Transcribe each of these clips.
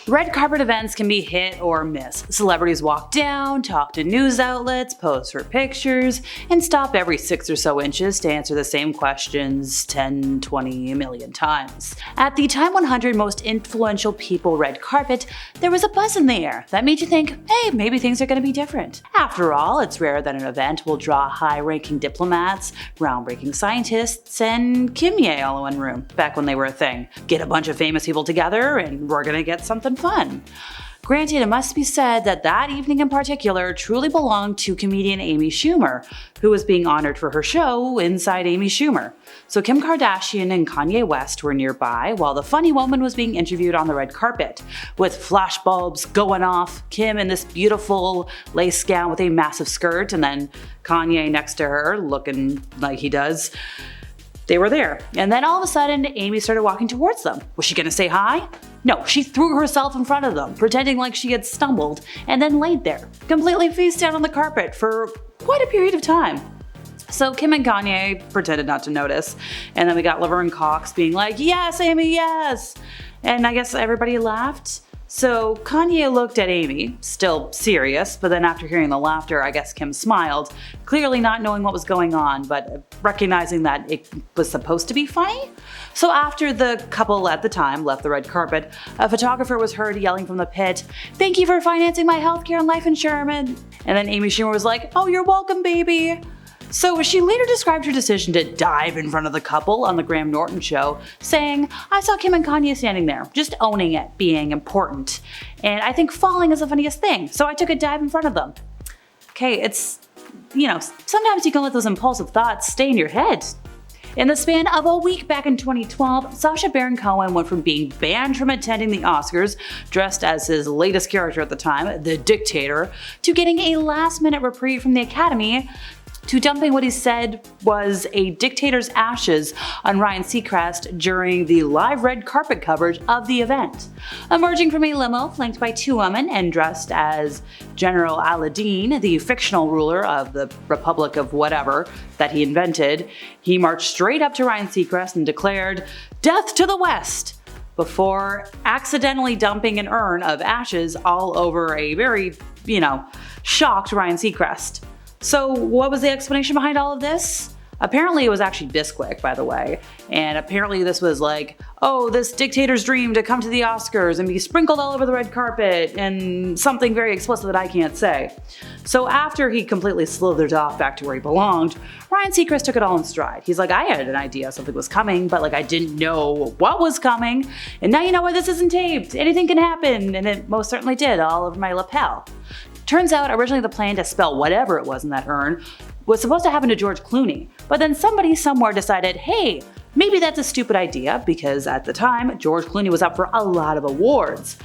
Red carpet events can be hit or miss. Celebrities walk down, talk to news outlets, pose for pictures, and stop every 6 or so inches to answer the same questions 10, 20, a million times. At the Time 100 Most Influential People red carpet, there was a buzz in the air that made you think, hey, maybe things are going to be different. After all, it's rare that an event will draw high-ranking diplomats, groundbreaking scientists, and Kim Ye all in one room, back when they were a thing. Get a bunch of famous people together and we're gonna get something fun. Granted, it must be said that that evening in particular truly belonged to comedian Amy Schumer, who was being honored for her show Inside Amy Schumer. So Kim Kardashian and Kanye West were nearby while the funny woman was being interviewed on the red carpet. With flashbulbs going off, Kim in this beautiful lace gown with a massive skirt, and then Kanye next to her looking like he does. They were there. And then all of a sudden, Amy started walking towards them. Was she gonna say hi? No, she threw herself in front of them, pretending like she had stumbled, and then laid there, completely face down on the carpet for quite a period of time. So Kim and Kanye pretended not to notice, and then we got Laverne Cox being like, yes, Amy, yes! And I guess everybody laughed. So Kanye looked at Amy, still serious, but then after hearing the laughter, I guess Kim smiled, clearly not knowing what was going on, but recognizing that it was supposed to be funny. So after the couple at the time left the red carpet, a photographer was heard yelling from the pit, "Thank you for financing my healthcare and life insurance." And then Amy Schumer was like, "Oh, you're welcome, baby." So she later described her decision to dive in front of the couple on the Graham Norton show, saying, "I saw Kim and Kanye standing there, just owning it, being important. And I think falling is the funniest thing, so I took a dive in front of them." Okay, it's, sometimes you can let those impulsive thoughts stay in your head. In the span of a week back in 2012, Sacha Baron Cohen went from being banned from attending the Oscars, dressed as his latest character at the time, the Dictator, to getting a last-minute reprieve from the Academy, to dumping what he said was a dictator's ashes on Ryan Seacrest during the live red carpet coverage of the event. Emerging from a limo flanked by 2 women and dressed as General Aladdin, the fictional ruler of the Republic of whatever that he invented, he marched straight up to Ryan Seacrest and declared, "Death to the West!" before accidentally dumping an urn of ashes all over a very, shocked Ryan Seacrest. So what was the explanation behind all of this? Apparently it was actually this quick, by the way, and apparently this was like, oh, this dictator's dream to come to the Oscars and be sprinkled all over the red carpet and something very explicit that I can't say. So after he completely slithered off back to where he belonged, Ryan Seacrest took it all in stride. He's like, I had an idea something was coming, but I didn't know what was coming, and now you know why this isn't taped. Anything can happen, and it most certainly did, all over my lapel. Turns out originally the plan to spell whatever it was in that urn was supposed to happen to George Clooney, but then somebody somewhere decided, hey, maybe that's a stupid idea, because at the time, George Clooney was up for a lot of awards.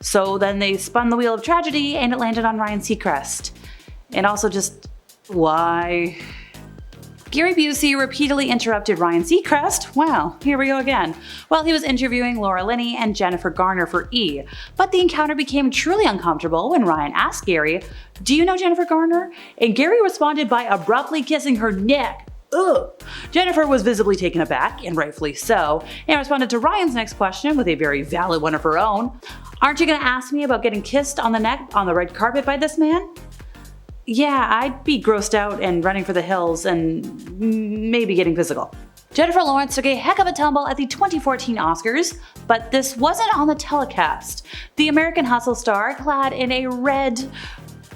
So then they spun the wheel of tragedy and it landed on Ryan Seacrest. And also just, why? Gary Busey repeatedly interrupted Ryan Seacrest. Wow, here we go again. While he was interviewing Laura Linney and Jennifer Garner for E! But the encounter became truly uncomfortable when Ryan asked Gary, "Do you know Jennifer Garner?" And Gary responded by abruptly kissing her neck. Ugh. Jennifer was visibly taken aback, and rightfully so, and responded to Ryan's next question with a very valid one of her own. "Aren't you gonna ask me about getting kissed on the neck on the red carpet by this man?" Yeah, I'd be grossed out and running for the hills and maybe getting physical. Jennifer Lawrence took a heck of a tumble at the 2014 Oscars, but this wasn't on the telecast. The American Hustle star, clad in a red,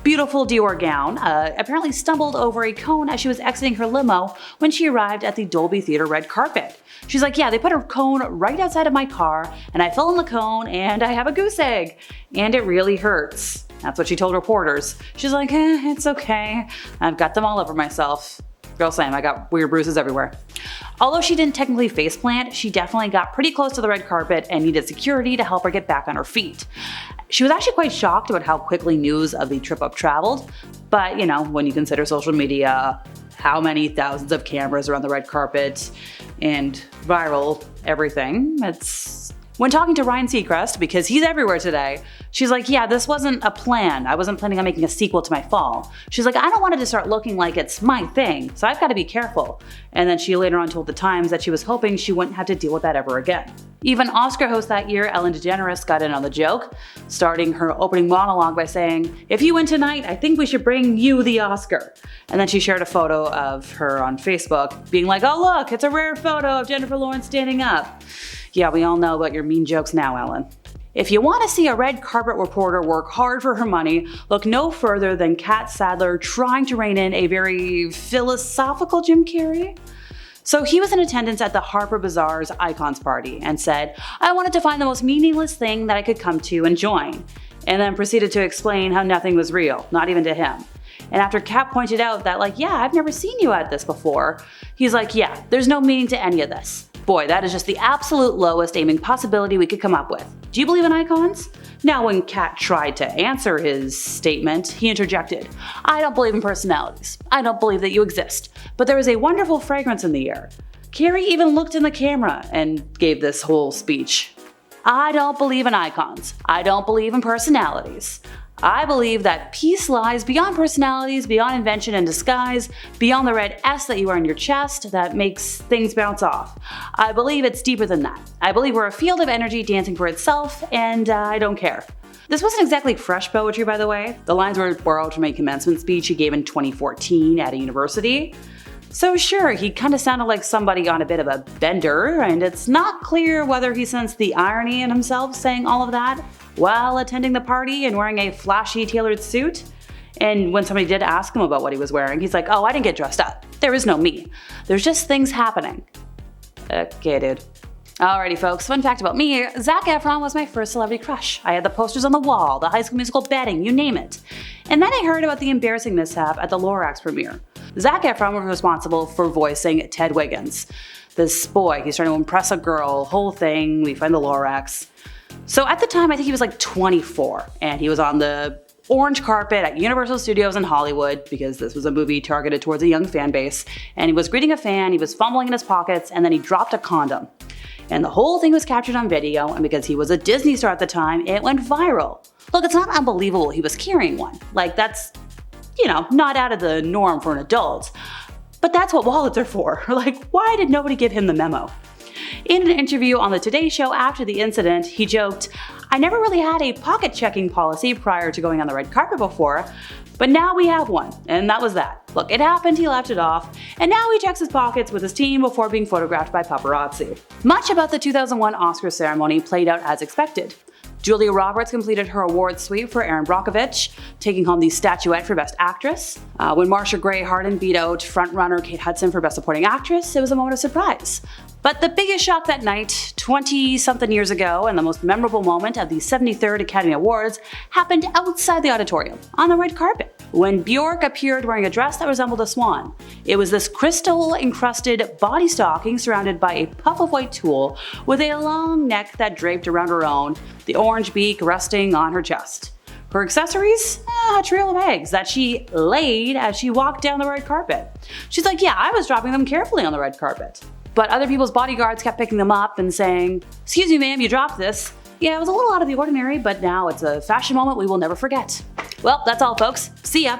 beautiful Dior gown, apparently stumbled over a cone as she was exiting her limo when she arrived at the Dolby Theater red carpet. She's like, yeah, they put a cone right outside of my car, and I fell in the cone, and I have a goose egg, and it really hurts. That's what she told reporters. She's like, it's okay. I've got them all over myself. Girl, same, I got weird bruises everywhere. Although she didn't technically faceplant, she definitely got pretty close to the red carpet and needed security to help her get back on her feet. She was actually quite shocked about how quickly news of the trip up traveled, but when you consider social media, how many thousands of cameras are on the red carpet, and viral everything, it's When talking to Ryan Seacrest, because he's everywhere today, she's like, yeah, this wasn't a plan. I wasn't planning on making a sequel to my fall. She's like, I don't want it to start looking like it's my thing, so I've got to be careful. And then she later on told The Times that she was hoping she wouldn't have to deal with that ever again. Even Oscar host that year, Ellen DeGeneres, got in on the joke, starting her opening monologue by saying, if you win tonight, I think we should bring you the Oscar. And then she shared a photo of her on Facebook, being like, oh look, it's a rare photo of Jennifer Lawrence standing up. Yeah, we all know about your mean jokes now, Ellen. If you want to see a red carpet reporter work hard for her money, look no further than Kat Sadler trying to rein in a very philosophical Jim Carrey. So he was in attendance at the Harper Bazaar's Icons party and said, I wanted to find the most meaningless thing that I could come to and join, and then proceeded to explain how nothing was real, not even to him. And after Kat pointed out that like, yeah, I've never seen you at this before, he's like, yeah, there's no meaning to any of this. Boy, that is just the absolute lowest aiming possibility we could come up with. Do you believe in icons? Now when Kat tried to answer his statement, he interjected, I don't believe in personalities. I don't believe that you exist. But there is a wonderful fragrance in the air. Carrey even looked in the camera and gave this whole speech. I don't believe in icons. I don't believe in personalities. I believe that peace lies beyond personalities, beyond invention and disguise, beyond the red S that you wear on your chest that makes things bounce off. I believe it's deeper than that. I believe we're a field of energy dancing for itself, and I don't care. This wasn't exactly fresh poetry, by the way. The lines were borrowed from a commencement speech he gave in 2014 at a university. So sure, he kind of sounded like somebody on a bit of a bender, and it's not clear whether he sensed the irony in himself saying all of that while attending the party and wearing a flashy tailored suit. And when somebody did ask him about what he was wearing, he's like, oh, I didn't get dressed up. There is no me. There's just things happening. Okay, dude. Alrighty folks, fun fact about me, Zac Efron was my first celebrity crush. I had the posters on the wall, the High School Musical bedding, you name it. And then I heard about the embarrassing mishap at the Lorax premiere. Zac Efron was responsible for voicing Ted Wiggins. This boy, he's trying to impress a girl, whole thing, we find the Lorax. So at the time, I think he was like 24, and he was on the orange carpet at Universal Studios in Hollywood, because this was a movie targeted towards a young fan base, and he was greeting a fan, he was fumbling in his pockets, and then he dropped a condom. And the whole thing was captured on video, and because he was a Disney star at the time, it went viral. Look, it's not unbelievable he was carrying one. Like, that's, you know, not out of the norm for an adult. But that's what wallets are for. Like, why did nobody give him the memo? In an interview on the Today Show after the incident, he joked, I never really had a pocket checking policy prior to going on the red carpet before, but now we have one, and that was that. Look, it happened, he laughed it off, and now he checks his pockets with his team before being photographed by paparazzi. Much about the 2001 Oscar ceremony played out as expected. Julia Roberts completed her award sweep for Erin Brockovich, taking home the statuette for Best Actress. When Marsha Gray Harden beat out frontrunner Kate Hudson for Best Supporting Actress, it was a moment of surprise. But the biggest shock that night, 20-something years ago, and the most memorable moment of the 73rd Academy Awards, happened outside the auditorium, on the red carpet, when Björk appeared wearing a dress that resembled a swan. It was this crystal-encrusted body stocking surrounded by a puff of white tulle with a long neck that draped around her own, the orange beak resting on her chest. Her accessories? A trail of eggs that she laid as she walked down the red carpet. She's like, yeah, I was dropping them carefully on the red carpet. But other people's bodyguards kept picking them up and saying, excuse me ma'am, you dropped this. Yeah, it was a little out of the ordinary, but now it's a fashion moment we will never forget. Well, that's all folks. See ya!